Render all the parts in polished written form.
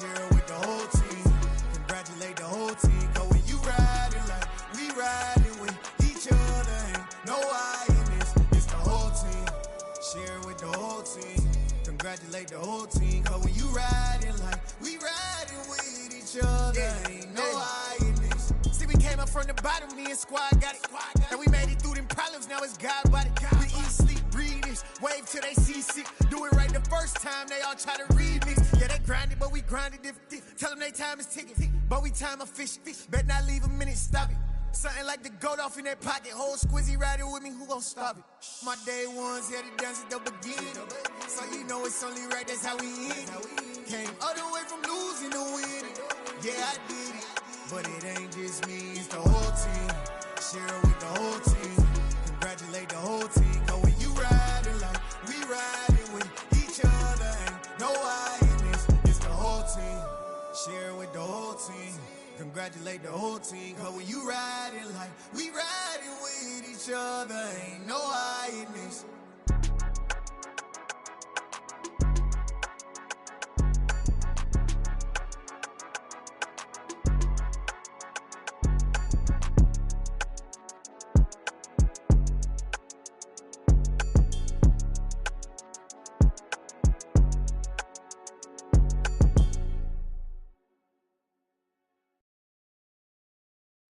Share it with the whole team. Congratulate the whole team. Cause when you riding like we riding with each other, ain't no I in this. It's the whole team. Share it with the whole team. Congratulate the whole team. Cause when you riding like we riding with each other, ain't no I in this. See, we came up from the bottom, me and squad got it. And we made it through them problems, now it's God body. We eat, sleep, breathe this, wave till they see sick. Do it right the first time, they all try to remix. Yeah, they grinded, but we grinded different. Tell them they time is ticking, but we time a fish. Bet not leave a minute, stop it. Something like the goat off in that pocket. Whole squizzy riding with me, who gon' stop it? My day ones had to dance at the beginning. So you know it's only right, that's how we end it. Came all the way from losing to winning. Yeah, I did it. But it ain't just me, it's the whole team. Share it with the whole team. Congratulate the whole team. Cause when you riding like we riding with each other, ain't no I in this. It's the whole team. Share it with the whole team. Congratulate the whole team. Cause when you riding like we riding with each other, ain't no I in this.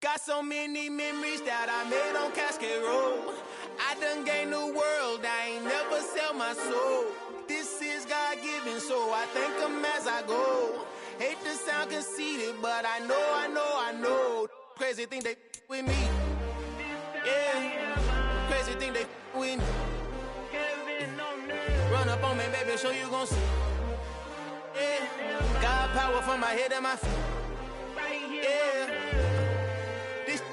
Got so many memories that I made on Cascade Road. I done gained the world, I ain't never sell my soul. This is God-given, so I thank him as I go. Hate to sound conceited, but I know. Crazy thing they with me. Yeah, crazy thing they with me. Run up on me, baby, show you gon' see. Yeah, God power from my head and my feet. Yeah.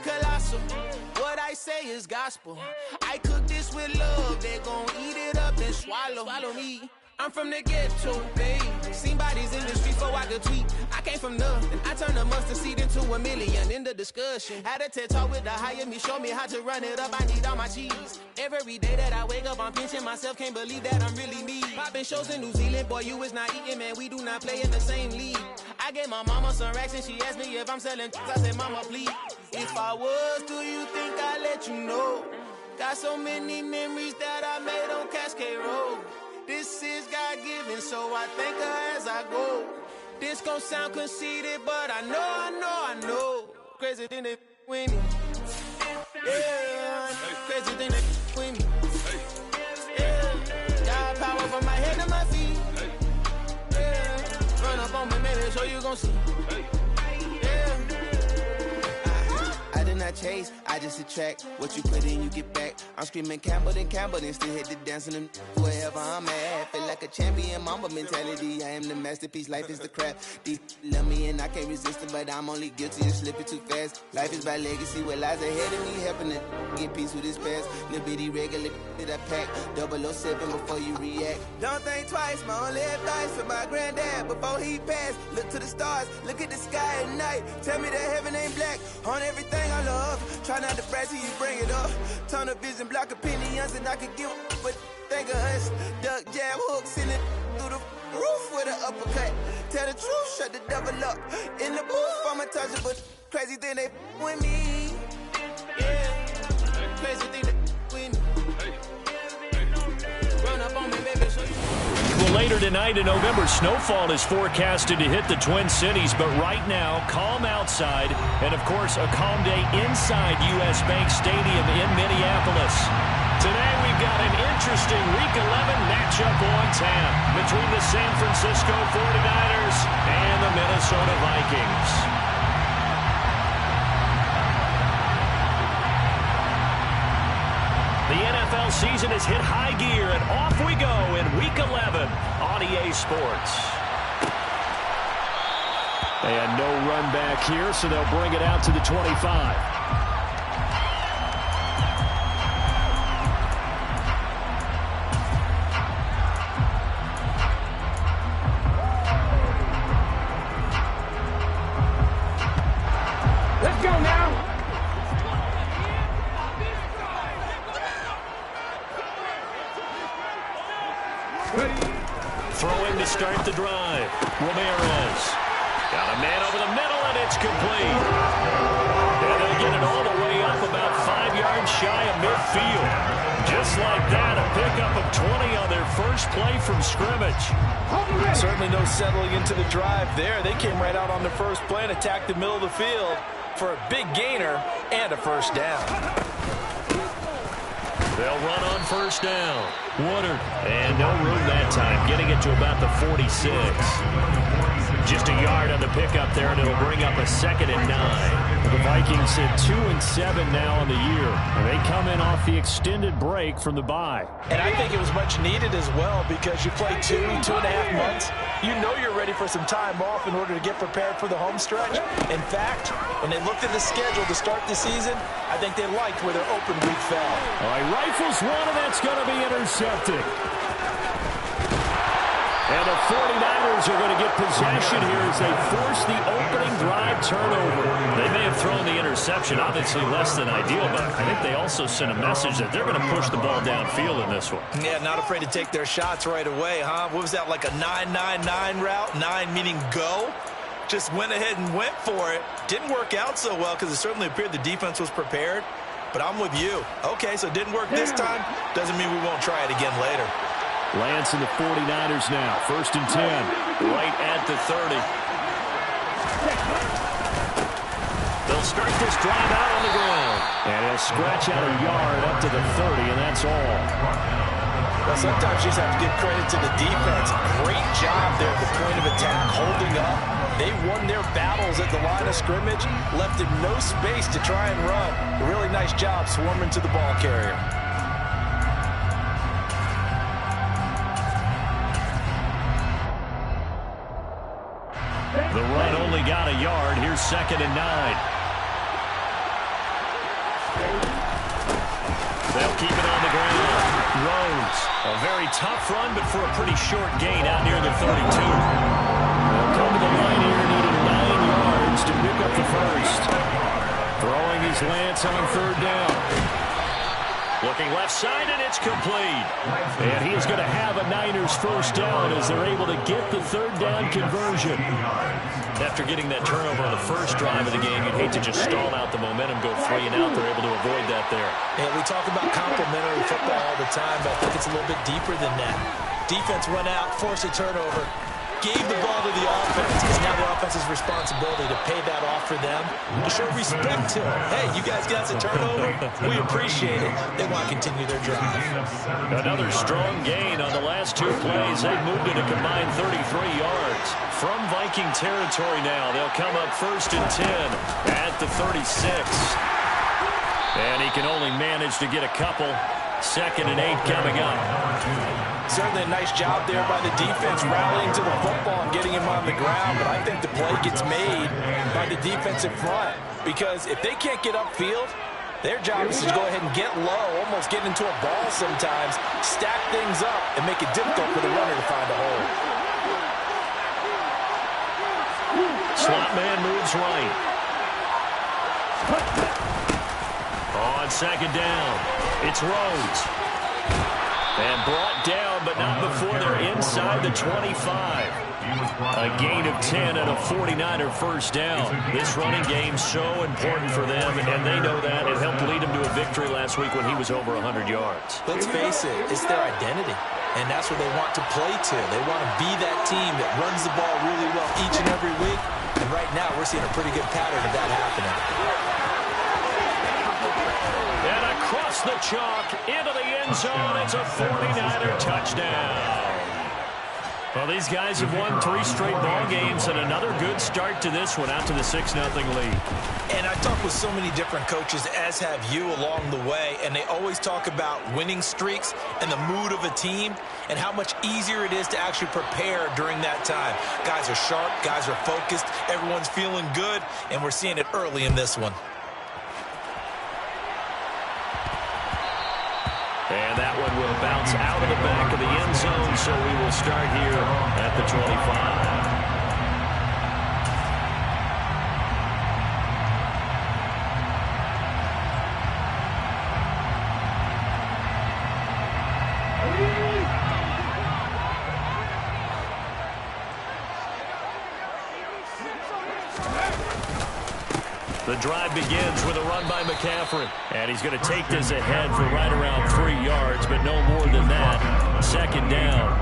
Colossal, what I say is gospel. I cook this with love, they gon' eat it up and swallow me. I'm from the ghetto, babe. Seen bodies in the street before I could tweet. I came from nothing, I turned a mustard seed into a million. In the discussion, had a TED talk with the higher me, show me how to run it up. I need all my cheese. Every day that I wake up, I'm pinching myself. Can't believe that I'm really me. Popping shows in New Zealand, boy, you is not eating, man. We do not play in the same league. I gave my mama some racks and she asked me if I'm selling. I said, mama, please. If I was, do you think I'd let you know? Got so many memories that I made on Cascade Road. This is God-given, so I thank her as I go. This gon' sound conceited, but I know. Crazy thing they with me. Yeah, crazy thing they with me. Yeah, got power from my head to my feet. Yeah, run up on me, maybe so you gon' see. I did not chase, I just attract. What you put in, you get back. I'm screaming Campbell, then still hit the dance on them wherever I'm at. Feel like a champion, mamba mentality. I am the masterpiece, life is the crap. These love me and I can't resist it, but I'm only guilty of slipping too fast. Life is by legacy, what lies ahead of me, helping to get peace with this past. Little bitty regular that I pack, 007 before you react. Don't think twice, my only advice for my granddad before he passed. Look to the stars, look at the sky at night. Tell me that heaven ain't black on everything I love. Try not to brag till you bring it up. Tunnel vision, block opinions, and I could give but think of us. Duck jab hooks in it through the roof with an uppercut. Tell the truth, shut the devil up. In the booth, I'm untouchable. Crazy thing they with me. Yeah, crazy thing they with me. Run up on me, baby, show you. Well, later tonight in November, snowfall is forecasted to hit the Twin Cities, but right now, calm outside, and of course, a calm day inside U.S. Bank Stadium in Minneapolis. Today, we've got an interesting Week 11 matchup on tap between the San Francisco 49ers and the Minnesota Vikings. The NFL season has hit high gear, and off we go in Week 11 on EA Sports. And no run back here, so they'll bring it out to the 25. Let's go now. Throwing to start the drive. Ramirez. Got a man over the middle, and it's complete. And they'll get it all the way up about 5 yards shy of midfield. Just like that, a pickup of 20 on their first play from scrimmage. Certainly no settling into the drive there. They came right out on the first play and attacked the middle of the field for a big gainer and a first down. They'll run on first down. Woodard. And no room that time, getting it to about the 46. Just a yard on the pickup there, and it'll bring up a 2nd and 9. The Vikings sit 2-7 now on the year. And they come in off the extended break from the bye. And I think it was much needed as well, because you play 2.5 months. You know you're ready for some time off in order to get prepared for the home stretch. In fact, when they looked at the schedule to start the season, I think they liked where their open week fell. All right, rifles one, and that's going to be intercepted. And the 49ers are going to get possession here as they force the opening drive turnover. They may have thrown the interception, obviously less than ideal, but I think they also sent a message that they're going to push the ball downfield in this one. Yeah, not afraid to take their shots right away, huh? What was that, like a 9-9-9 route? 9 meaning go? Just went ahead and went for it. Didn't work out so well because it certainly appeared the defense was prepared. But I'm with you. Okay, so it didn't work this time. Doesn't mean we won't try it again later. Lance and the 49ers now. 1st and 10. Right at the 30. They'll start this drive out on the ground. And he'll scratch out a yard up to the 30, and that's all. Well, sometimes you just have to give credit to the defense. Great job there at the point of attack, holding up. They won their battles at the line of scrimmage, left them no space to try and run. A really nice job swarming to the ball carrier. The run only got a yard. Here's 2nd and 9. They'll keep it on the ground. Rose. A very tough run, but for a pretty short gain out near the 32. They'll come to the line here, needing 9 yards to pick up the first. Throwing his Lance on 3rd down. Looking left side, and it's complete. And he's going to have a Niners first down as they're able to get the 3rd down conversion. After getting that turnover on the first drive of the game, you'd hate to just stall out the momentum, go 3 and out. They're able to avoid that there. And we talk about complementary football all the time, but I think it's a little bit deeper than that. Defense went out, forced a turnover, gave the ball to the offense. It's now the offense's responsibility to pay that off for them, to show respect to them. Hey, you guys got a turnover? We appreciate it. They want to continue their drive. Another strong gain on the last 2 plays. They've moved it a combined 33 yards. From Viking territory now, they'll come up 1st and 10 at the 36. And he can only manage to get a couple. 2nd and 8 coming up. Certainly a nice job there by the defense, rallying to the football and getting him on the ground. But I think the play gets made by the defensive front, because if they can't get upfield, their job is to go ahead and get low, almost get into a ball sometimes, stack things up, and make it difficult for the runner to find a hole. Slot man moves right. On 2nd down, it's Rhodes. And brought down, but not before they're inside the 25. A gain of 10 and a 49er first down. This running game so important for them, and they know that. It helped lead them to a victory last week when he was over 100 yards. Let's face it, it's their identity, and that's what they want to play to. They want to be that team that runs the ball really well each and every week, and right now we're seeing a pretty good pattern of that happening. And across the chalk, into the end zone, it's a 49er touchdown. Well, these guys have won 3 straight ball games, and another good start to this one, out to the 6-0 lead. And I've talked with so many different coaches, as have you, along the way, and they always talk about winning streaks and the mood of a team and how much easier it is to actually prepare during that time. Guys are sharp, guys are focused, everyone's feeling good, and we're seeing it early in this one. And that one will bounce out of the back of the end zone, so we will start here at the 25. The drive begins with a run by McCaffrey. And he's going to take this ahead for right around 3 yards, but no more than that. Second down.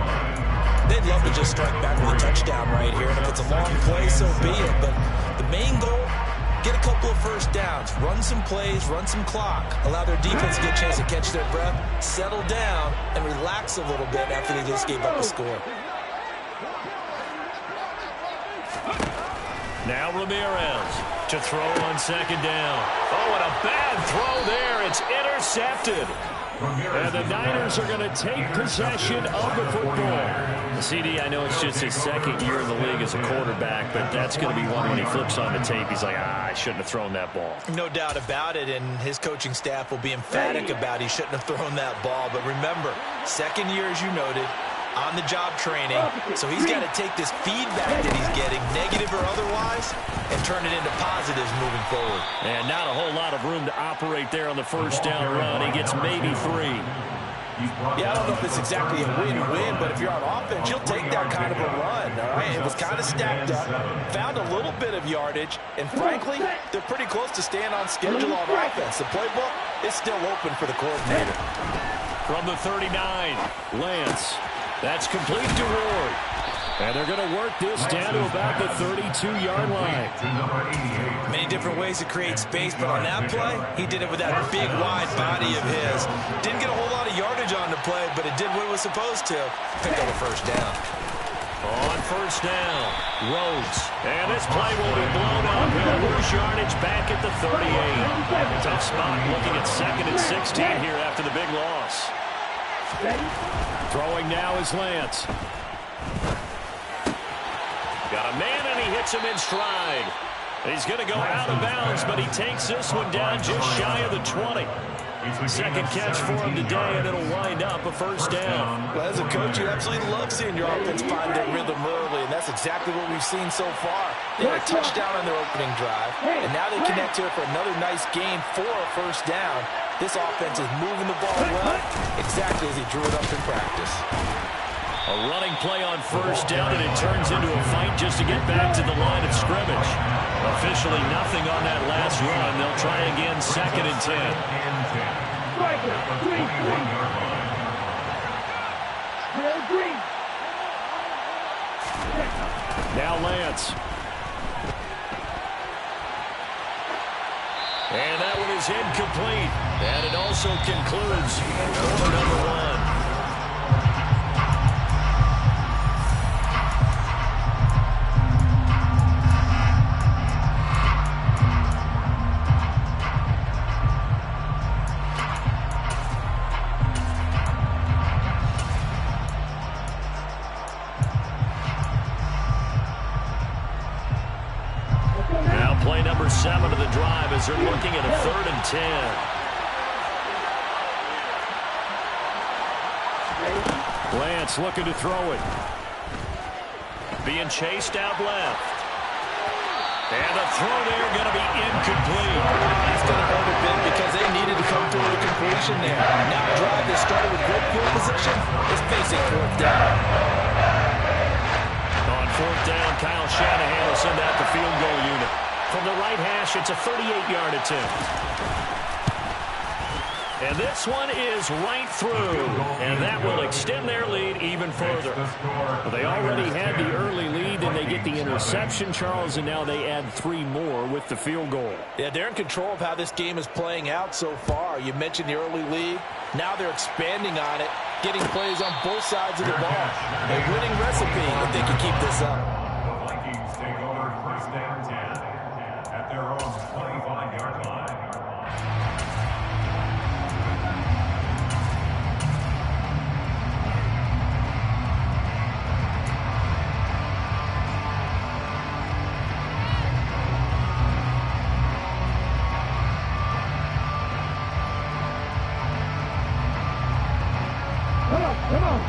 They'd love to just strike back with a touchdown right here. And if it's a long play, so be it. But the main goal, get a couple of first downs. Run some plays, run some clock. Allow their defense to get a chance to catch their breath, settle down, and relax a little bit after they just gave up a score. Now Ramirez to throw on second down. Oh, and a bad throw there. It's intercepted. And the Niners are going to take possession of the football. CD, I know it's just his second year in the league as a quarterback, but that's going to be one when he flips on the tape. He's like, I shouldn't have thrown that ball. No doubt about it, and his coaching staff will be emphatic about he shouldn't have thrown that ball. But remember, second year, as you noted, on-the-job training, so he's got to take this feedback that he's getting, negative or otherwise, and turn it into positives moving forward. And not a whole lot of room to operate there on the first down run. He gets maybe 3. Yeah, I don't know if it's exactly a win-win, but if you're on offense, you'll take that kind of a run, all right? It was kind of stacked up, found a little bit of yardage, and frankly, they're pretty close to staying on schedule on offense. The playbook is still open for the coordinator. From the 39, Lance. That's complete to Ward. And they're going to work this down to about the 32-yard line. Many different ways to create space, but on that play, he did it with that big, wide body of his. Didn't get a whole lot of yardage on the play, but it did what it was supposed to. Picked up a first down. On first down, Rhodes. And this play will be blown up. He'll lose yardage back at the 38. Tough spot looking at 2nd and 16 here after the big loss. Throwing now is Lance. Got a man, and he hits him in stride. He's going to go out of bounds, but he takes this one down just shy of the 20. Second catch for him today, and it'll wind up a first down. Well, as a coach, you absolutely love seeing your offense find their rhythm early, and that's exactly what we've seen so far. They had a touchdown on their opening drive, and now they connect to it for another nice game for a first down. This offense is moving the ball well, exactly as he drew it up in practice. A running play on first down, and it turns into a fight just to get back to the line of scrimmage. Officially nothing on that last run. They'll try again, 2nd and 10. Now Lance. And that one is incomplete. And it also concludes quarter number 1. Play number 7 of the drive as they're looking at a 3rd and 10. Lance looking to throw it. Being chased out left. And the throw there going to be incomplete. That's going to hurt a bit because they needed to come through the completion there. Now a drive that started with great field position is facing 4th down. On 4th down, Kyle Shanahan will send out the field goal unit. From the right hash, it's a 38-yard attempt. And this one is right through. And that will extend their lead even further. Well, they already had the early lead, and they get the interception, Charles, and now they add 3 more with the field goal. Yeah, they're in control of how this game is playing out so far. You mentioned the early lead. Now they're expanding on it, getting plays on both sides of the ball. A winning recipe if they can keep this up. The Vikings take over first down 10 at their own 25-yard line.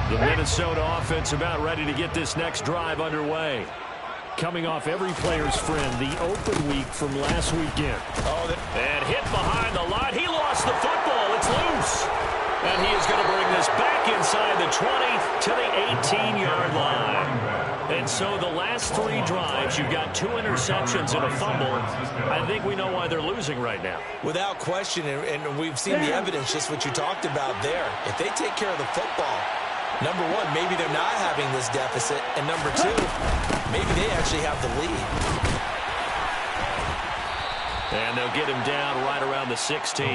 The Minnesota offense about ready to get this next drive underway. Coming off every player's friend, the open week from last weekend. And hit behind the line. He lost the football. It's loose. And he is going to bring this back inside the 20 to the 18-yard line. And so the last 3 drives, you've got 2 interceptions and a fumble. I think we know why they're losing right now. Without question, and we've seen the evidence, just what you talked about there. If they take care of the football, number one, maybe they're not having this deficit. And number 2, maybe they actually have the lead. And they'll get him down right around the 16. 2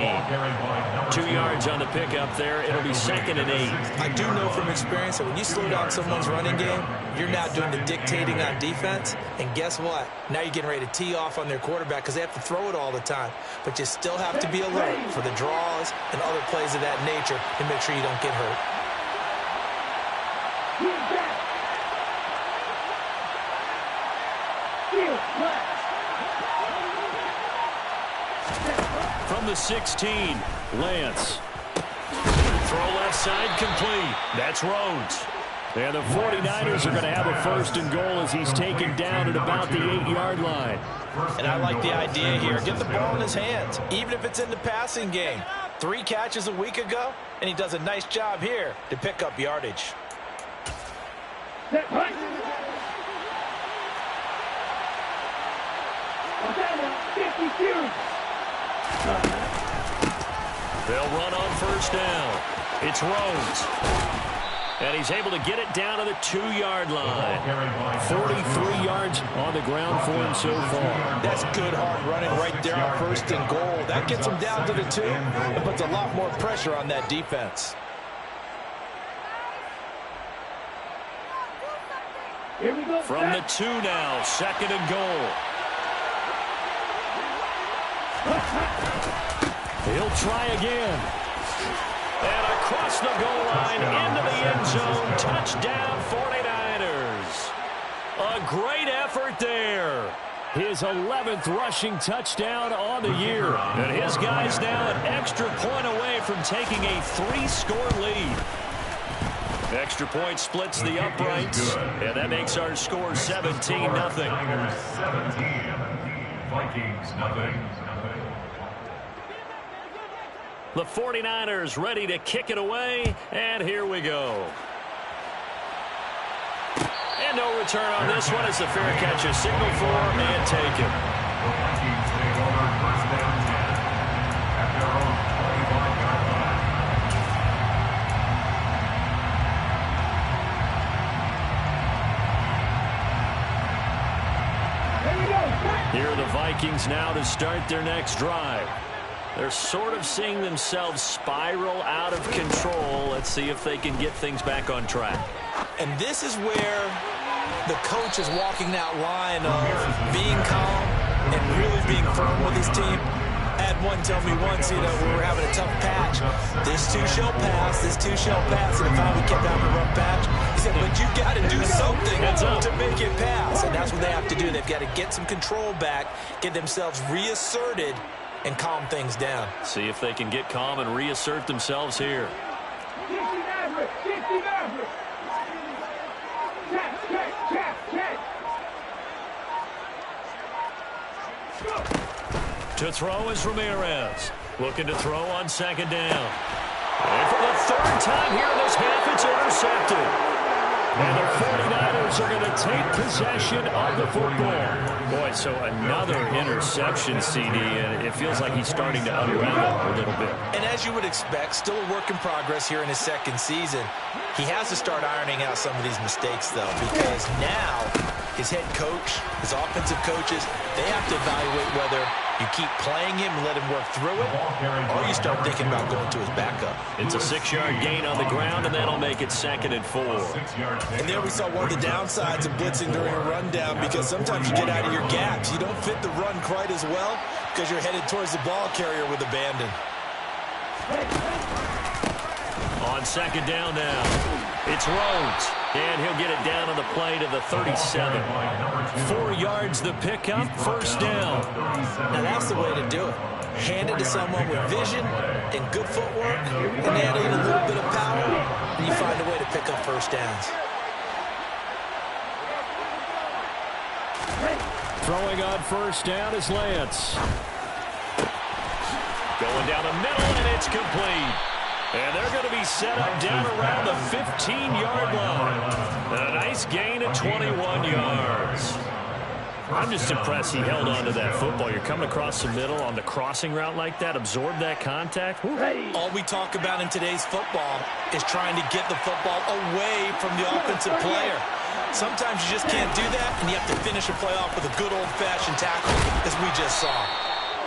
yards on the pickup there. It'll be 2nd and 8. I do know from experience that when you slow down someone's running game, you're now doing the dictating on defense. And guess what? Now you're getting ready to tee off on their quarterback because they have to throw it all the time. But you still have to be alert for the draws and other plays of that nature to make sure you don't get hurt. From the 16, Lance. Throw left side complete. That's Rhodes. And the 49ers are going to have a 1st and goal as he's taken down at about the 8-yard line. And I like the idea here. Get the ball in his hands, even if it's in the passing game. 3 catches a week ago, and he does a nice job here to pick up yardage. They'll run on 1st down. It's Rhodes. And he's able to get it down to the 2-yard line. 43 yards on the ground for him so far. That's good hard running right there on 1st and goal. That gets him down to the 2 and puts a lot more pressure on that defense. From the 2 now, 2nd and goal. He'll try again. And across the goal line, into the end zone, touchdown 49ers. A great effort there. His 11th rushing touchdown on the year. And his guys now an extra point away from taking a 3-score lead. Extra point splits the uprights, and that makes our score 17-0. 17, Vikings nothing. The 49ers ready to kick it away, and here we go. And no return on this one as the fair catch is signaled for and taken. The Vikings take over 1st down 10 at their own 25-yard line. Here are the Vikings now to start their next drive. They're sort of seeing themselves spiral out of control. Let's see if they can get things back on track. And this is where the coach is walking that line of being calm and really being firm with his team. I had one tell me once, we were having a tough patch. This 2 shall pass, this 2 shall pass. And finally we kept having a rough patch. He said, but you got to do something to make it pass. And that's what they have to do. They've got to get some control back, get themselves reasserted, and calm things down. See if they can get calm and reassert themselves here. To throw is Ramirez. Looking to throw on 2nd down. And for the 3rd time here in this half, it's intercepted. And the 49ers are going to take possession of the football. Boy, so another interception, CD, and it feels like he's starting to unravel a little bit. And as you would expect, still a work in progress here in his 2nd season. He has to start ironing out some of these mistakes, though, because now his head coach, his offensive coaches, they have to evaluate whether you keep playing him and let him work through it, or you start thinking about going to his backup. It's a 6-yard gain on the ground, and that'll make it 2nd and 4. And there we saw one of the downsides of blitzing during a rundown, because sometimes you get out of your gaps. You don't fit the run quite as well because you're headed towards the ball carrier with abandon. On 2nd down now, it's Rhodes. And he'll get it down on the play to the 37. 4 yards the pickup, 1st down. Now that's the way to do it. Hand it to someone with vision and good footwork, and add in a little bit of power, and you find a way to pick up 1st downs. Throwing on 1st down is Lance. Going down the middle, and it's complete. And they're going to be set up down around the 15-yard line. A nice gain of 21 yards. I'm just impressed he held on to that football. You're coming across the middle on the crossing route like that, absorb that contact. All we talk about in today's football is trying to get the football away from the offensive player. Sometimes you just can't do that, and you have to finish a play off with a good old-fashioned tackle, as we just saw.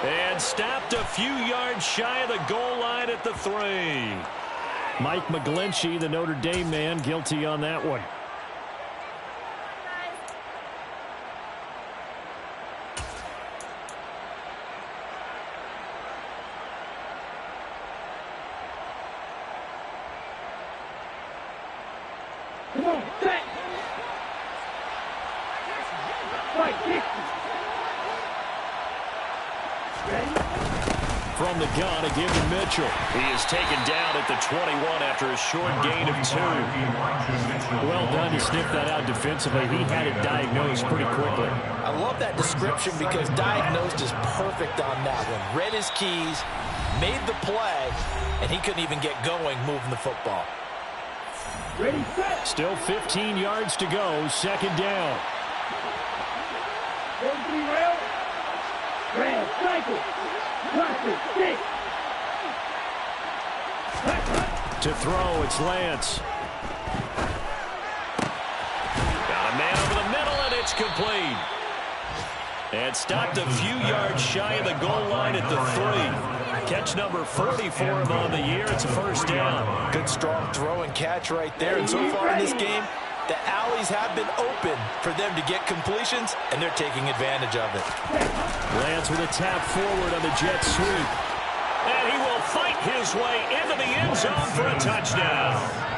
And stopped a few yards shy of the goal line at the 3. Mike McGlinchey, the Notre Dame man, guilty on that one. Come on, set. Right, kick. From the gun, a give to Mitchell. He is taken down at the 21 after a short gain of 2. Well done to sniff that out defensively. He had it diagnosed pretty quickly. I love that description because diagnosed is perfect on that one. Read his keys, made the play, and he couldn't even get going moving the football. Ready, set. Still 15 yards to go, second down. 1-3 rail. Grab, cycle. Classic, stick. To throw, it's Lance. Got a man over the middle, and it's complete. And stopped a few yards shy of the goal line at the 3. Catch number 40 for him on the year. It's a first down. Good, strong throw and catch right there. And so far in this game, the alleys have been open for them to get completions, and they're taking advantage of it. Lance with a tap forward on the jet sweep. And he will fight his way into the end zone for a touchdown.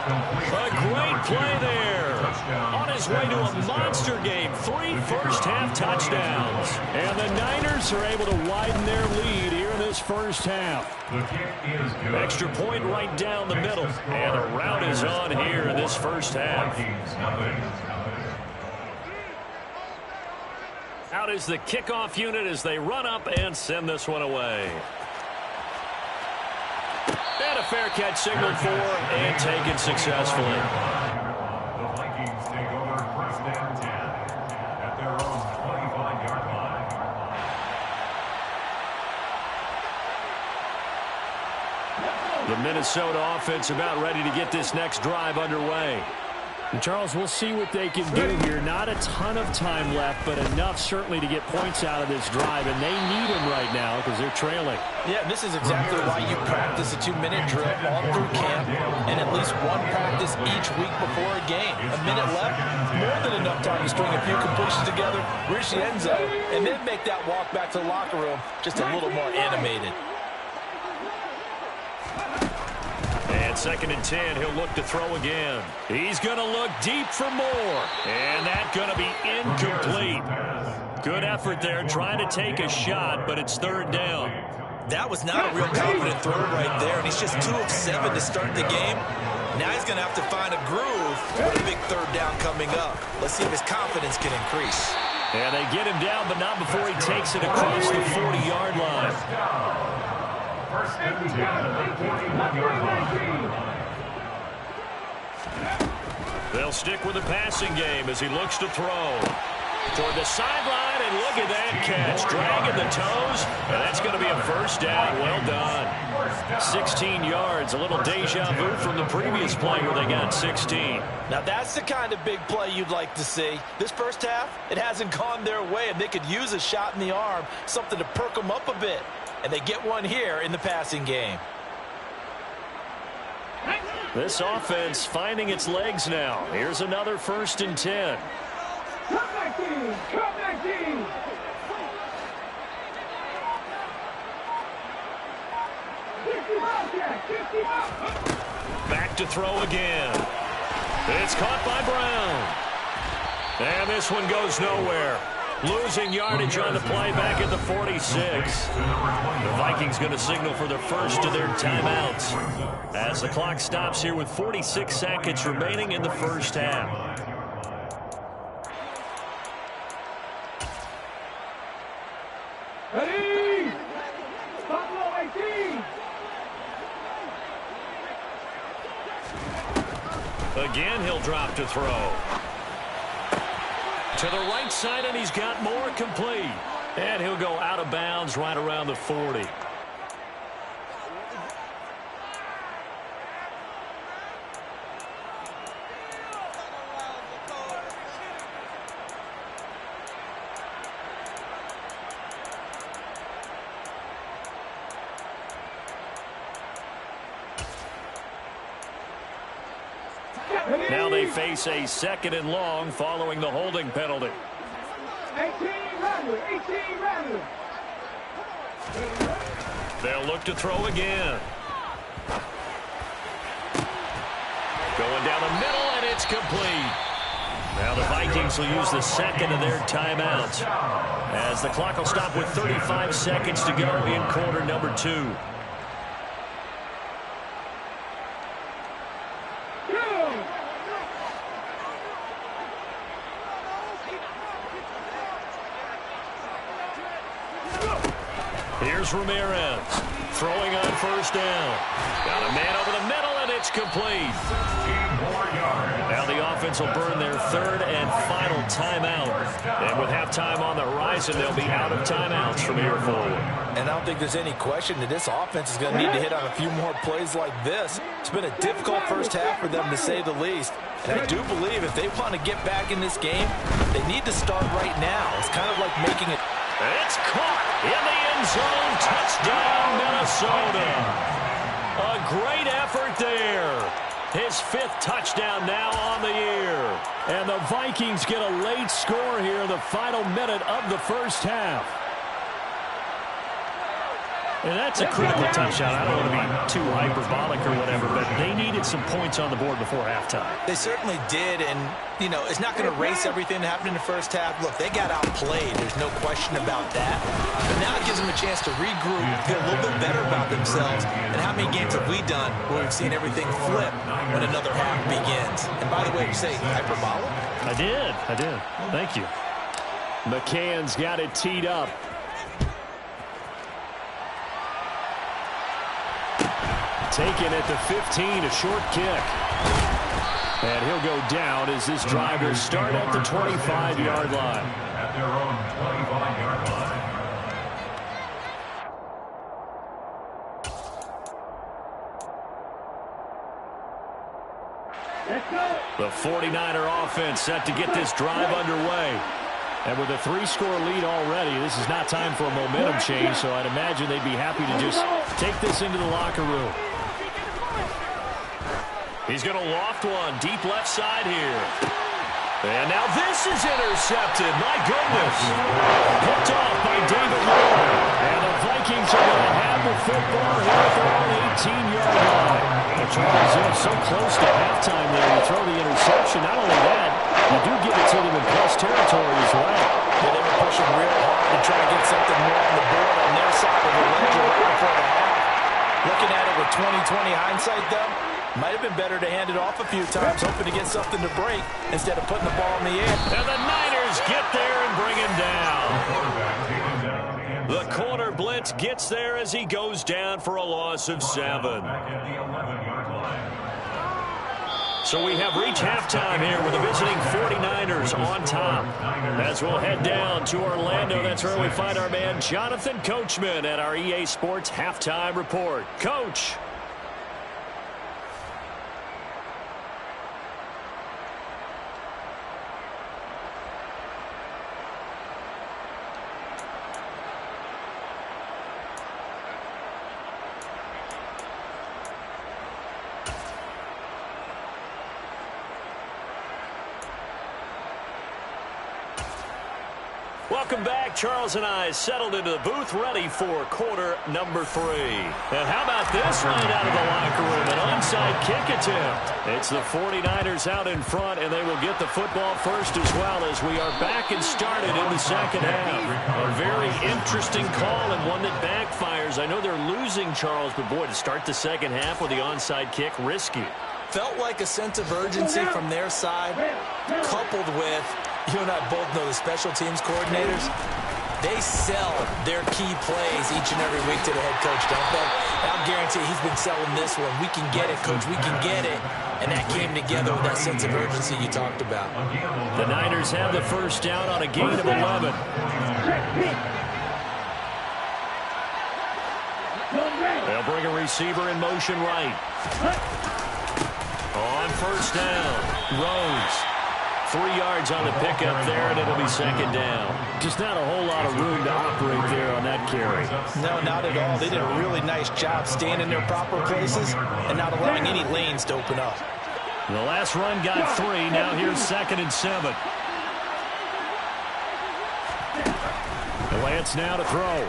A great play there. On his way to a monster game, 3 first-half touchdowns. And the Niners are able to widen their lead here in this first half. Extra point right down the middle. And a rout is on here in this first half. Out is the kickoff unit as they run up and send this one away. And a fair catch signaled for and taken successfully. The Vikings take over first down 10 at their own 25-yard line. The Minnesota offense about ready to get this next drive underway. And Charles, we'll see what they can do here. Not a ton of time left, but enough certainly to get points out of this drive, and they need them right now because they're trailing. Yeah, this is exactly why you practice a 2-minute drill all through camp and at least one practice each week before a game. A minute left, more than enough time to string a few completions together, reach the end zone, and then make that walk back to the locker room just a little more animated. And 2nd and 10, he'll look to throw again. He's going to look deep for more. And that's going to be incomplete. Good effort there trying to take a shot, but it's 3rd down. That was not a real confident throw right there, and he's just 2 of 7 to start the game. Now he's going to have to find a groove with a big 3rd down coming up. Let's see if his confidence can increase. And they get him down, but not before he takes it across the 40-yard line. First and 10 at the 41-yard line. They'll stick with the passing game as he looks to throw. Toward the sideline, and look at that catch. Dragging the toes, and that's going to be a first down. Well done. 16 yards, a little deja vu from the previous play where they got 16. Now that's the kind of big play you'd like to see. This first half, it hasn't gone their way, and they could use a shot in the arm, something to perk them up a bit. And they get one here in the passing game. This offense finding its legs now. Here's another 1st and 10. Come back in! Come back in! Back to throw again. It's caught by Brown. And this one goes nowhere. Losing yardage on the play back at the 46. The Vikings going to signal for the first of their timeouts as the clock stops here with 46 seconds remaining in the first half. Ready! Buffalo 18! Again, he'll drop to throw. To the right side, and he's got more, complete. And he'll go out of bounds right around the 40. Now they face a 2nd and long following the holding penalty. 18 Rattler. They'll look to throw again. Going down the middle, and it's complete. Now the Vikings will use the 2nd of their timeouts, as the clock will stop with 35 seconds to go in quarter number 2. Here's Ramirez throwing on 1st down. Got a man over the middle, and it's complete. Now the offense will burn their 3rd and final timeout. And with halftime on the horizon, they'll be out of timeouts from here forward. And I don't think there's any question that this offense is going to need to hit on a few more plays like this. It's been a difficult first half for them, to say the least. And I do believe if they want to get back in this game, they need to start right now. It's kind of like making it. It's caught in the end zone. Touchdown, Minnesota. A great effort there. His 5th touchdown now on the year. And the Vikings get a late score here in the final minute of the first half. And that's a critical touchdown. I don't want to be too hyperbolic or whatever, but they needed some points on the board before halftime. They certainly did, and, you know, it's not going to erase everything that happened in the first half. Look, they got outplayed. There's no question about that. But now it gives them a chance to regroup, feel a little bit better about themselves. And how many games have we done where we've seen everything flip when another half begins? And by the way, you say hyperbolic? I did. Thank you. McCann's got it teed up. Taken at the 15, a short kick. And he'll go down as this drive will start at the 25-yard line. At their own 25-yard line. Let's go. The 49er offense set to get this drive underway. And with a 3-score lead already, this is not time for a momentum change, so I'd imagine they'd be happy to just take this into the locker room. He's going to loft one deep left side here. And now this is intercepted. My goodness. Picked off by David Moore. And the Vikings are going to have the football here at their own 18-yard line. Charles, so close to halftime there. You throw the interception. Not only that, you do give it to them in plus territory as well. Yeah, they were pushing real hard to try to get something more on the board on their side of the ledger right before the half. Looking at it with 20/20 hindsight, though, might have been better to hand it off a few times, hoping to get something to break instead of putting the ball in the air. And the Niners get there and bring him down. The corner blitz gets there as he goes down for a loss of 7. So we have reached halftime here with the visiting 49ers on top. As we'll head down to Orlando, that's where we find our man Jonathan Coachman at our EA Sports Halftime Report. Coach. Welcome back. Charles and I settled into the booth ready for quarter number 3. And how about this right out of the locker room? An onside kick attempt. It's the 49ers out in front, and they will get the football first as well as we are back and started in the second half. A very interesting call and one that backfires. I know they're losing, Charles, but boy, to start the second half with the onside kick, risky. Felt like a sense of urgency from their side, coupled with, you and I both know the special teams coordinators, they sell their key plays each and every week to the head coach, don't they? I'll guarantee he's been selling this one. We can get it, Coach. We can get it. And that came together with that sense of urgency you talked about. The Niners have the first down on a gain of 11. They'll bring a receiver in motion right. On first down, Rhodes. 3 yards on the pickup there, and it'll be second down. Just not a whole lot of room to operate there on that carry. No, not at all. They did a really nice job staying in their proper places and not allowing any lanes to open up. The last run got 3. Now here's 2nd and 7. Lance now to throw.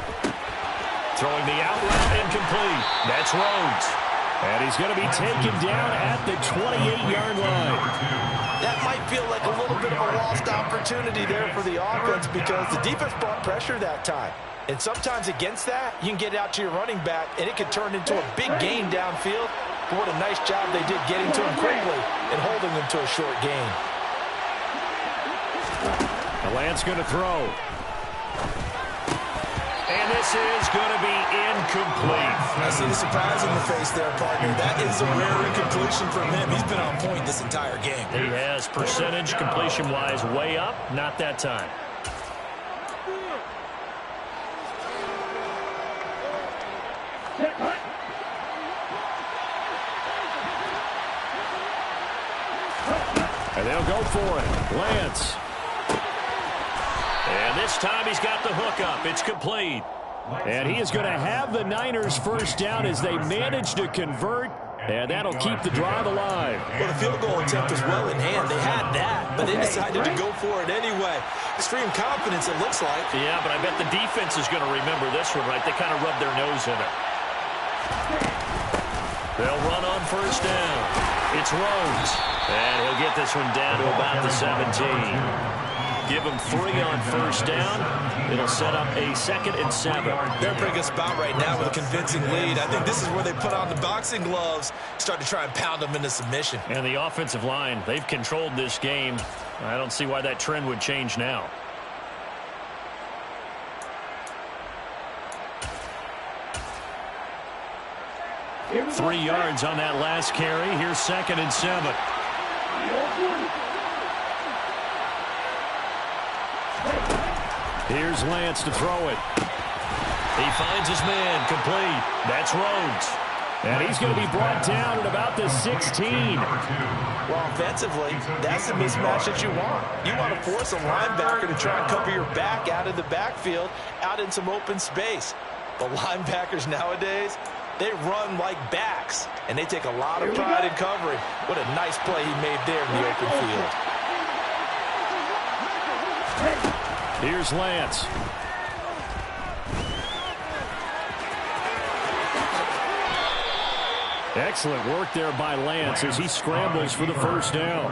Throwing the out route incomplete. That's Rhodes. And he's going to be taken down at the 28-yard line. That might feel like a little bit of a lost opportunity there for the offense because the defense brought pressure that time. And sometimes against that, you can get out to your running back, and it could turn into a big gain downfield. But what a nice job they did getting to him quickly and holding him to a short gain. Lance going to throw. And this is going to be incomplete. I see the surprise in the face there, partner. That is a rare incompletion from him. He's been on point this entire game. He has percentage completion-wise way up. Not that time. And they'll go for it. Lance. And this time he's got the hook up. It's complete. And he is going to have the Niners first down as they manage to convert. And that'll keep the drive alive. Well, the field goal attempt was well in hand. They had that, but they decided to go for it anyway. Extreme confidence, it looks like. Yeah, but I bet the defense is going to remember this one, right? They kind of rubbed their nose in it. They'll run on first down. It's Rhodes. And he'll get this one down to about the 17. Give him 3 on first down. It'll set up a 2nd and 7. They're in a pretty good spot right now with a convincing lead. I think this is where they put on the boxing gloves, start to try and pound them into submission. And the offensive line, they've controlled this game. I don't see why that trend would change now. Three yards on that last carry. Here's 2nd and 7. Here's Lance to throw it. He finds his man, complete. That's Rhodes. And he's going to be brought down at about the 16. Well, offensively, that's the mismatch that you want. You want to force a linebacker to try and cover your back out of the backfield, out in some open space. The linebackers nowadays, they run like backs, and they take a lot of pride in covering. What a nice play he made there in the open field. Here's Lance. Excellent work there by Lance as he scrambles for the first down.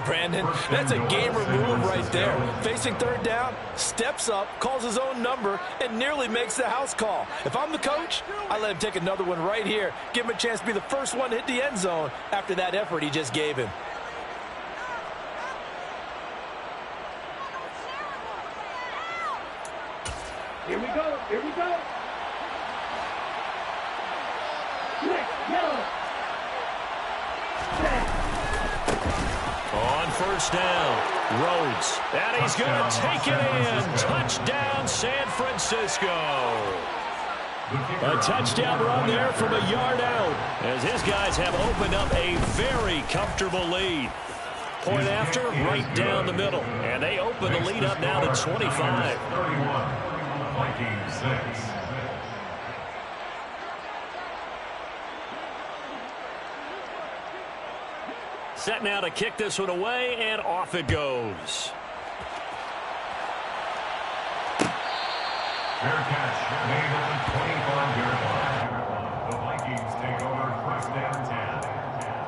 Brandon, that's a gamer move right there. Facing third down, steps up, calls his own number, and nearly makes the house call. If I'm the coach, I let him take another one right here. Give him a chance to be the first one to hit the end zone after that effort he just gave him. Here we go. Here we go. On first down, Rhodes. And he's going to take it in. Touchdown, San Francisco. A touchdown run there from a yard out as his guys have opened up a very comfortable lead. Point after, right down the middle. And they open the lead up now to 25. 31, Vikings 6. Set now to kick this one away, and off it goes. Fair catch made at the 25-yard line. The Vikings take over first down 10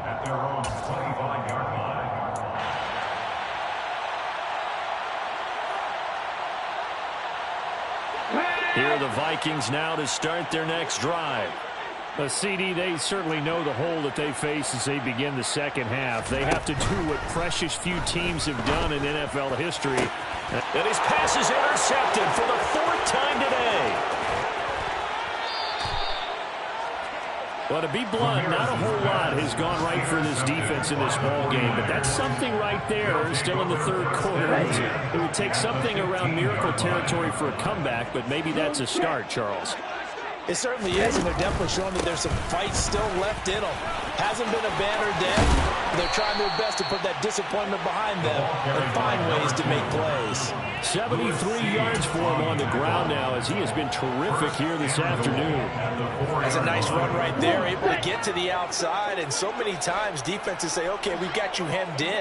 at their own 25-yard line. Here are the Vikings now to start their next drive. CD, they certainly know the hole that they face as they begin the second half. They have to do what precious few teams have done in NFL history. And his pass is intercepted for the 4th time today. Well, to be blunt, not a whole lot has gone right for this defense in this ball game, but that's something right there still in the third quarter. It would take something around miracle territory for a comeback, but maybe that's a start, Charles. It certainly is, and they're definitely showing that there's some fight still left in them. Hasn't been a banner day. They're trying their best to put that disappointment behind them and find ways to make plays. 73 yards for him on the ground now as he has been terrific here this afternoon. That's a nice run right there, able to get to the outside, and so many times defenses say, okay, we've got you hemmed in.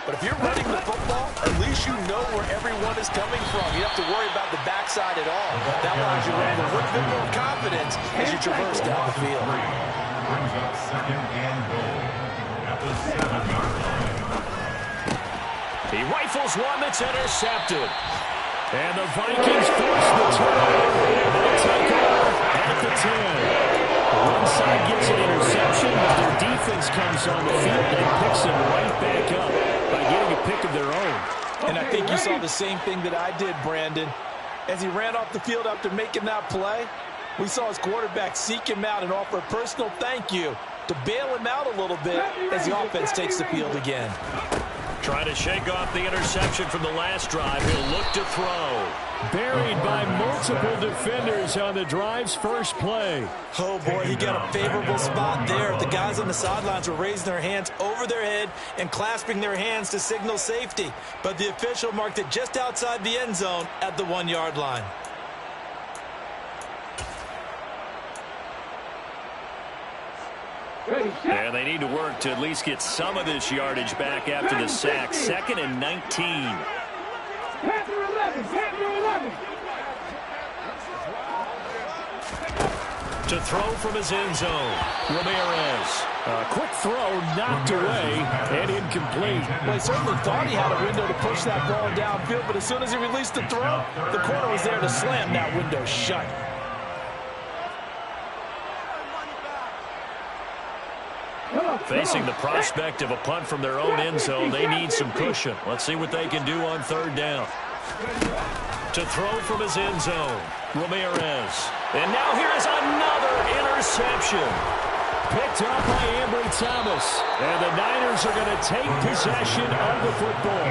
But if you're running the football, at least you know where everyone is coming from. You don't have to worry about the backside at all. That allows you to run with a bit more confidence as you traverse down the field. Brings up second and goal at the 7-yard line. He rifles one that's intercepted. And the Vikings force the turnover. They'll take over at the 10. One side gets an interception, but their defense comes on the field and picks them right back up by getting a pick of their own. And I think you saw the same thing that I did, Brandon. As he ran off the field after making that play, we saw his quarterback seek him out and offer a personal thank you to bail him out a little bit as the offense takes the field again. Trying to shake off the interception from the last drive. He'll look to throw. Buried by multiple defenders on the drive's first play. Oh, boy, he got a favorable spot there. The guys on the sidelines were raising their hands over their head and clasping their hands to signal safety. But the official marked it just outside the end zone at the 1-yard line. And they need to work to at least get some of this yardage back after the sack. 2nd and 19. To throw from his end zone, Ramirez. A quick throw knocked away and incomplete. Well, he certainly thought he had a window to push that ball downfield, but as soon as he released the throw, the corner was there to slam that window shut. Facing the prospect of a punt from their own end zone, they need some cushion. Let's see what they can do on 3rd down. To throw from his end zone, Ramirez. And now here is another interception. Picked up by Ambry Thomas. And the Niners are going to take possession of the football.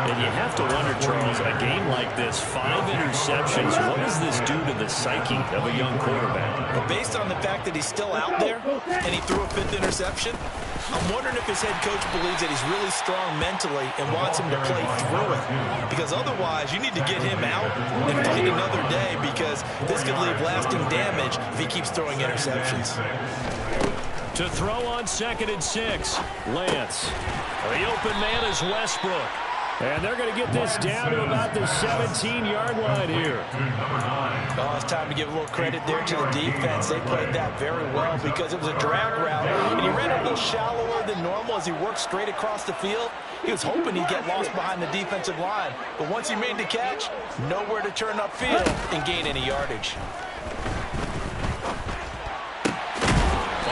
And you have to wonder, Charles, a game like this, 5 interceptions, what does this do to the psyche of a young quarterback? But based on the fact that he's still out there and he threw a 5th interception, I'm wondering if his head coach believes that he's really strong mentally and wants him to play through it. Because otherwise, you need to get him out and fight another day, because this could leave lasting damage if he keeps throwing interceptions. To throw on 2nd and 6, Lance. The open man is Westbrook. And they're going to get this down to about the 17-yard line here. Oh, it's time to give a little credit there to the defense. They played that very well because it was a drag route, and he ran a little shallower than normal as he worked straight across the field. He was hoping he'd get lost behind the defensive line, but once he made the catch, nowhere to turn upfield and gain any yardage.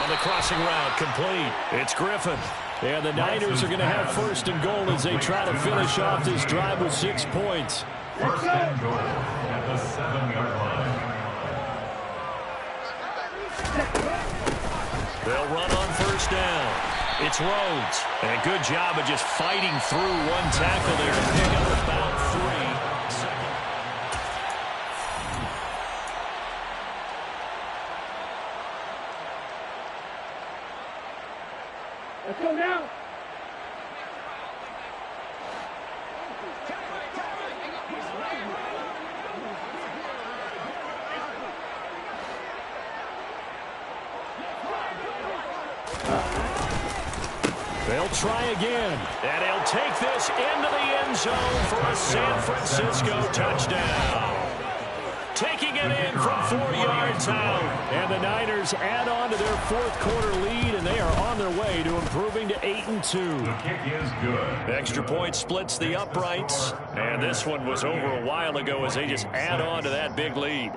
On the crossing route, complete. It's Griffin. And the Niners are going to have 1st and goal as they try to finish off this drive with 6 points. 1st and goal at the 7-yard line. They'll run on 1st down. It's Rhodes. And a good job of just fighting through one tackle there to pick up about 3. Let's go now. They'll try again. And he'll take this into the end zone for a San Francisco touchdown. Taking it in from 4 yards out. And the Niners add on to their 4th quarter lead, and they are on their way to improving to 8-2. The kick is good. Extra point splits the uprights. And this one was over a while ago as they just add on to that big lead.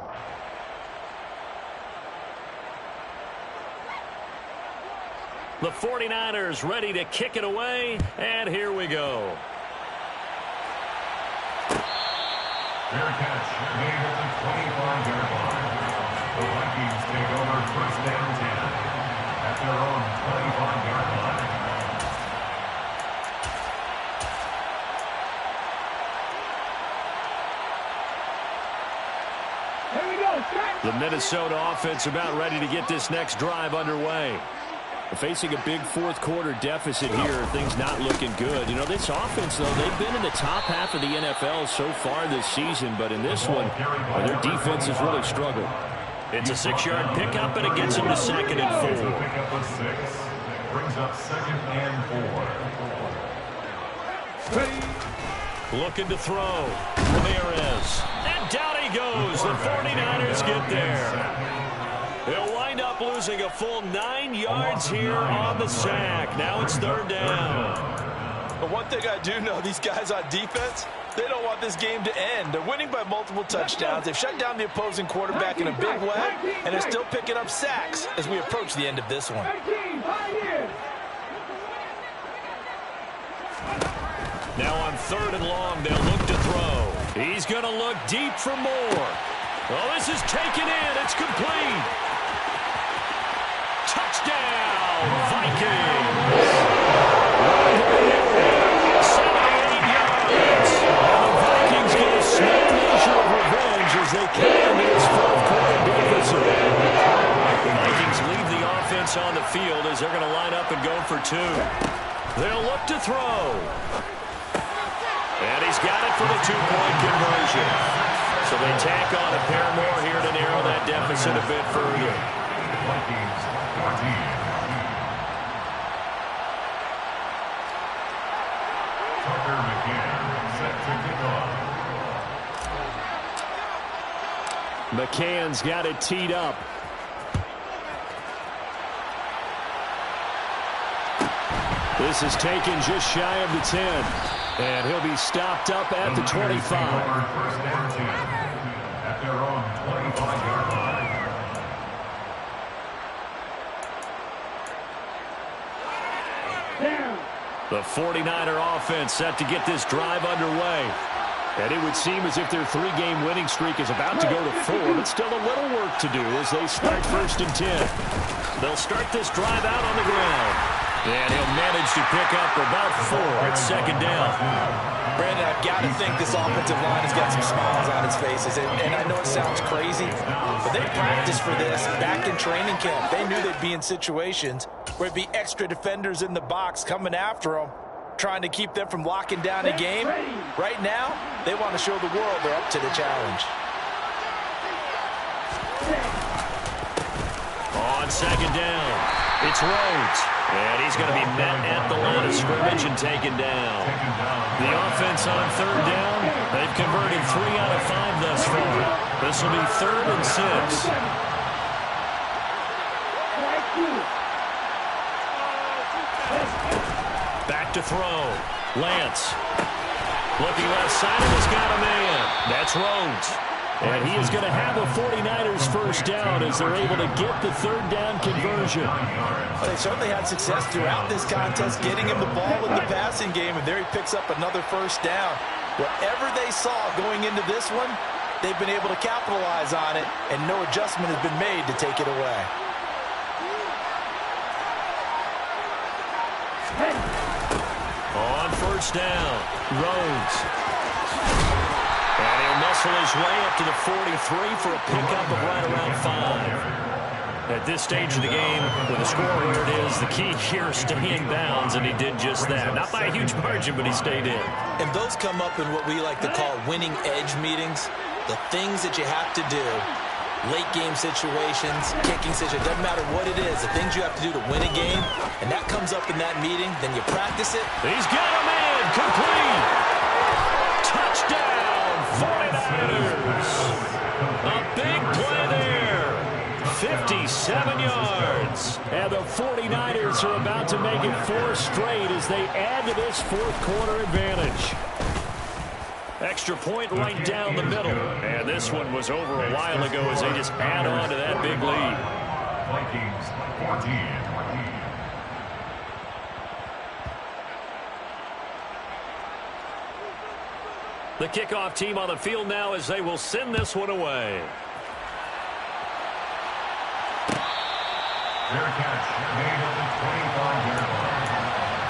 The 49ers ready to kick it away, and here we go. Fair catch made at the 25-yard line. The Vikings take over 1st and 10 their own 25-yard line. The Minnesota offense about ready to get this next drive underway. Facing a big fourth quarter deficit here, things not looking good. You know, this offense, though, they've been in the top half of the NFL so far this season, but in this one, their defense has really struggled. It's a 6-yard pickup, and it gets them to 2nd and 4. Pickup of 6. Brings up 2nd and 4. Looking to throw. Ramirez. And down he goes. The 49ers get there. They'll wind up losing a full 9 yards here on the sack. Now it's 3rd down. But one thing I do know, these guys on defense, they don't want this game to end. They're winning by multiple touchdowns. They've shut down the opposing quarterback in a big way, and they're still picking up sacks as we approach the end of this one. Now on 3rd and long, they'll look to throw. He's going to look deep for more. Oh, this is taken in. It's complete. Touchdown, Vikings. 78 yards. And the Vikings get a small measure of revenge as they can in its fourth quarter deficit. The Vikings leave the offense on the field as they're going to line up and go for 2. They'll look to throw. And he's got it for the 2-point conversion. So they tack on a pair more here to narrow that deficit a bit further. Vikings 14. Tucker McCann set to kick off. McCann's got it teed up. This is taken just shy of the 10. And he'll be stopped up at the 25. First and 10 at their own 25-yard line. The 49er offense set to get this drive underway. And it would seem as if their 3-game winning streak is about to go to 4, but still a little work to do as they start 1st and 10. They'll start this drive out on the ground. And he'll manage to pick up about 4 at 2nd down. Brandon, I've got to think this offensive line has got some smiles on its faces. And I know it sounds crazy, but they practiced for this back in training camp. They knew they'd be in situations where it'd be extra defenders in the box coming after them, trying to keep them from locking down a game. Right now, they want to show the world they're up to the challenge. On 2nd down, it's Rhodes. And he's going to be met at the line of scrimmage and taken down. The offense on 3rd down, they've converted 3 out of 5 thus far. This will be 3rd and 6. Back to throw. Lance. Looking left side, and he's got a man. That's Rhodes. And he is going to have a 49ers first down as they're able to get the 3rd down conversion. Well, they certainly had success throughout this contest, getting him the ball in the passing game, and there he picks up another first down. Whatever they saw going into this one, they've been able to capitalize on it, and no adjustment has been made to take it away. On 1st down, Rhodes. And he'll muscle his way up to the 43 for a pickup of right around 5. At this stage of the game, with the score where it is, the key here is staying bounds, and he did just that. Not by a huge margin, but he stayed in. And those come up in what we like to call winning edge meetings. The things that you have to do, late game situations, kicking situations, doesn't matter what it is, the things you have to do to win a game, and that comes up in that meeting, then you practice it. He's got a man, complete. Touchdown, 49ers. A big play there. 57 yards. And the 49ers are about to make it 4 straight as they add to this fourth quarter advantage. Extra point right down the middle. And this one was over a while ago as they just add on to that big lead. Vikings 14. The kickoff team on the field now as they will send this one away. Fair catch made at the 25-yard line.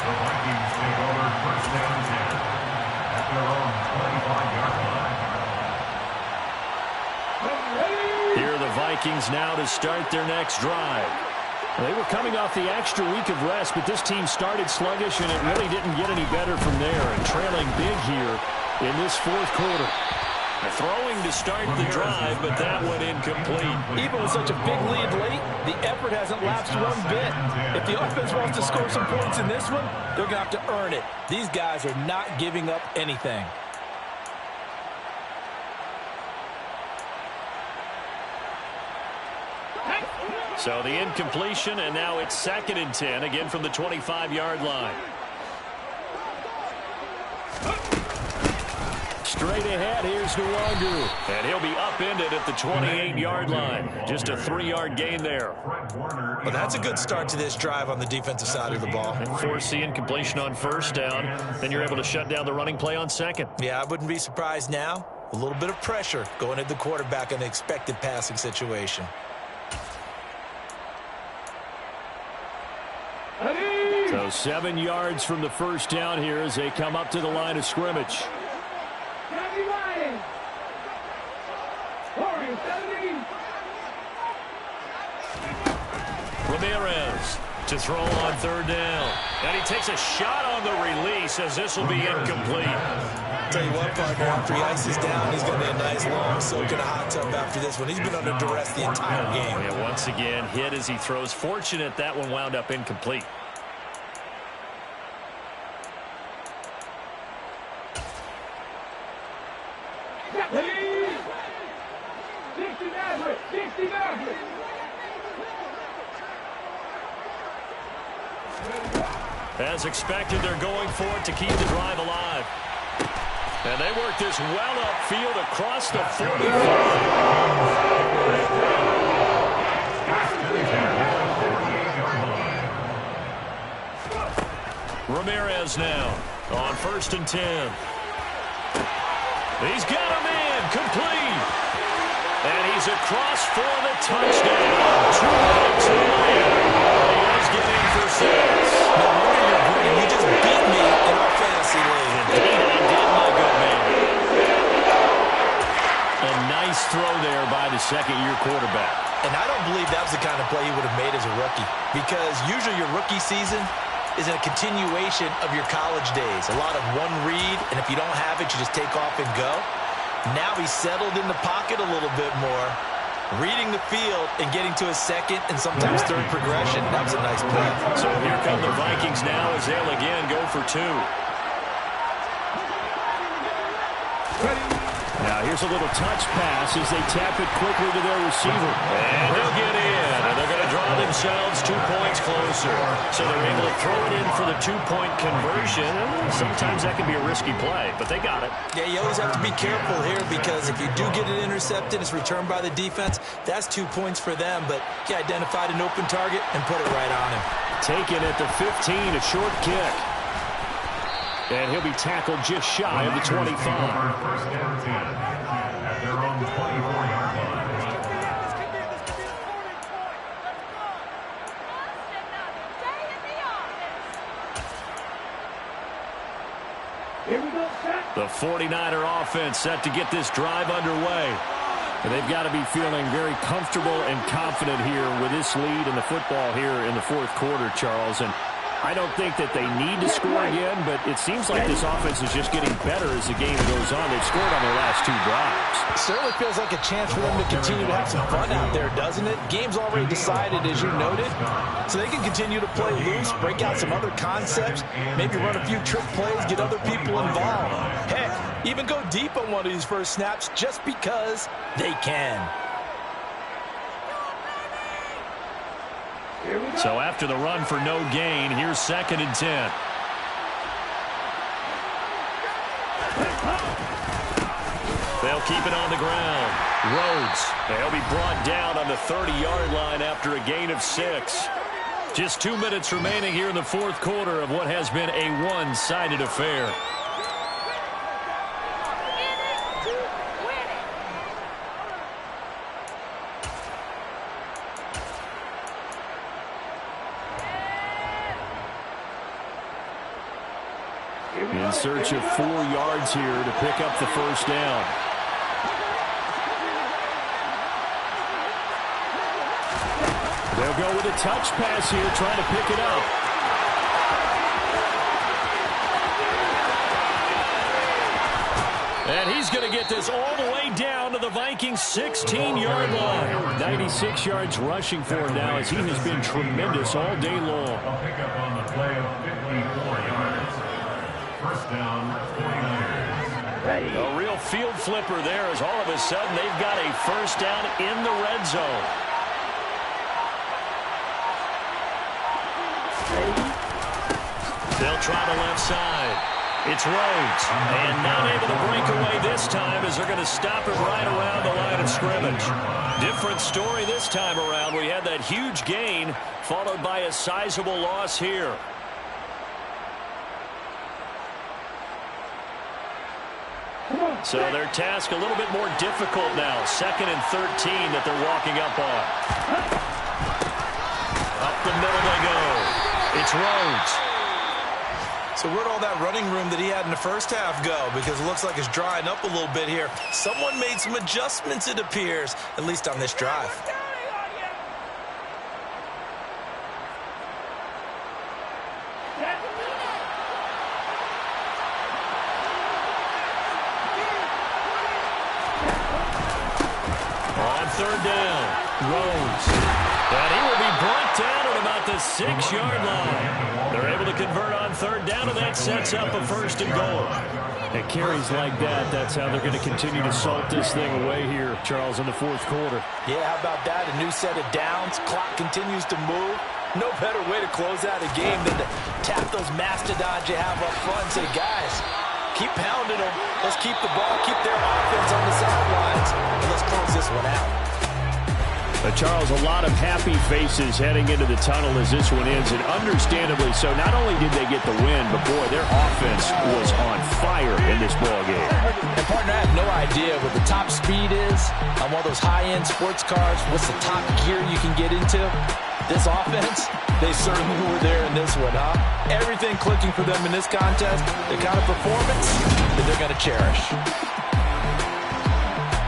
The Vikings take over first down and 10 at their own 25-yard line. Here are the Vikings now to start their next drive. They were coming off the extra week of rest, but this team started sluggish, and it really didn't get any better from there. And trailing big here in this fourth quarter. Throwing to start the drive, but that went incomplete. Even with such a big lead late, the effort hasn't lapsed one bit. If the offense wants to score some points in this one, they're going to have to earn it. These guys are not giving up anything. So the incompletion, and now it's 2nd and 10, again from the 25-yard line. Straight ahead, here's Nwangu. And he'll be upended at the 28-yard line. Just a 3-yard gain there. Well, that's a good start to this drive on the defensive side of the ball. And force the incompletion on first down. Then you're able to shut down the running play on second. Yeah, I wouldn't be surprised now. A little bit of pressure going at the quarterback in an expected passing situation. So 7 yards from the first down here as they come up to the line of scrimmage. Ramirez to throw on 3rd down. And he takes a shot on the release as this will be incomplete. Tell you what, partner, after he ices down, he's going to be a nice long soak in a hot tub after this one. He's been under duress the entire game. And once again, hit as he throws. Fortunate that one wound up incomplete. As expected, they're going for it to keep the drive alive. And they work this well upfield across the 45. Ramirez now on 1st and 10. He's got him in, complete. And he's across for the touchdown. 2 minutes away. He does get in for 6. No wonder you're gritty. You just beat me in our fantasy league. Indeed, I did, my good man. A nice throw there by the second-year quarterback. And I don't believe that was the kind of play he would have made as a rookie. Because usually your rookie season is a continuation of your college days. A lot of one read, and if you don't have it, you just take off and go. Now he's settled in the pocket a little bit more, reading the field and getting to a second and sometimes third progression. That was a nice play. So here come the Vikings now as they'll again go for 2. Now here's a little touch pass as they tap it quickly to their receiver. And they'll get in, and they're going to draw themselves 2 points closer. So they're able to throw it in for the 2-point conversion. Sometimes that can be a risky play, but they got it. Yeah, you always have to be careful here because if you do get it intercepted, it's returned by the defense. That's 2 points for them, but he identified an open target and put it right on him. Taken at the 15, a short kick. And he'll be tackled just shy of the 25. First down 10 at their own 24-yard line. The 49er offense set to get this drive underway. And they've got to be feeling very comfortable and confident here with this lead in the football here in the fourth quarter, Charles. And I don't think that they need to score again, but it seems like this offense is just getting better as the game goes on. They've scored on their last 2 drives. It certainly feels like a chance for them to continue to have some fun out there, doesn't it? Game's already decided, as you noted, so they can continue to play loose, break out some other concepts, maybe run a few trick plays, get other people involved. Heck, even go deep on one of these first snaps just because they can. So after the run for no gain, here's 2nd and 10. They'll keep it on the ground. Rhodes. They'll be brought down on the 30-yard line after a gain of 6. Just 2 minutes remaining here in the fourth quarter of what has been a one-sided affair. In search of 4 yards here to pick up the first down. They'll go with a touch pass here, trying to pick it up. And he's going to get this all the way down to the Vikings' 16-yard line. 96 yards rushing for him now, as he has been tremendous all day long. A pickup on the play of 54 yards. First down, 49ers. A real field flipper there, as all of a sudden they've got a first down in the red zone. They'll try the left side. It's Rhodes, and not able to break away this time, as they're going to stop it right around the line of scrimmage. Different story this time around. We had that huge gain, followed by a sizable loss here. So their task a little bit more difficult now. 2nd and 13 that they're walking up on. Up the middle they go. It's Rhodes. So where'd all that running room that he had in the first half go? Because it looks like it's drying up a little bit here. Someone made some adjustments, it appears, at least on this drive. On 3rd down, Rhodes. And he will be brought down at about the 6-yard line. They're able to convert on 3rd down, and that sets up a 1st and goal. At carries like that, that's how they're going to continue to salt this thing away here, Charles, in the 4th quarter. Yeah, how about that? A new set of downs. Clock continues to move. No better way to close out a game than to tap those mastodons you have up front and say, guys, keep pounding them. Let's keep the ball, keep their offense on the sidelines, and let's close this one out. Charles, a lot of happy faces heading into the tunnel as this one ends, and understandably so. Not only did they get the win, but, boy, their offense was on fire in this ballgame. And, partner, I have no idea what the top speed is on one of those high-end sports cars. What's the top gear you can get into? This offense, they certainly were there in this one, huh? Everything clicking for them in this contest, the kind of performance that they're going to cherish.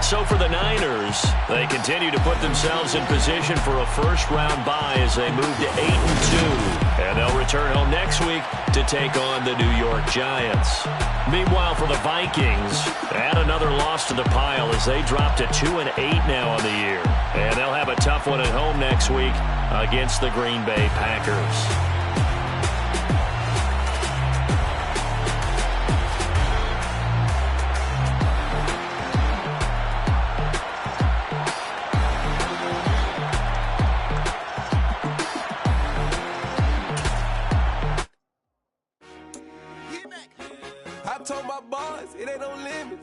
So for the Niners, they continue to put themselves in position for a first-round bye as they move to 8-2. And they'll return home next week to take on the New York Giants. Meanwhile, for the Vikings, add another loss to the pile as they drop to 2-8 now on the year. And they'll have a tough one at home next week against the Green Bay Packers. I told my boys, it ain't no limit.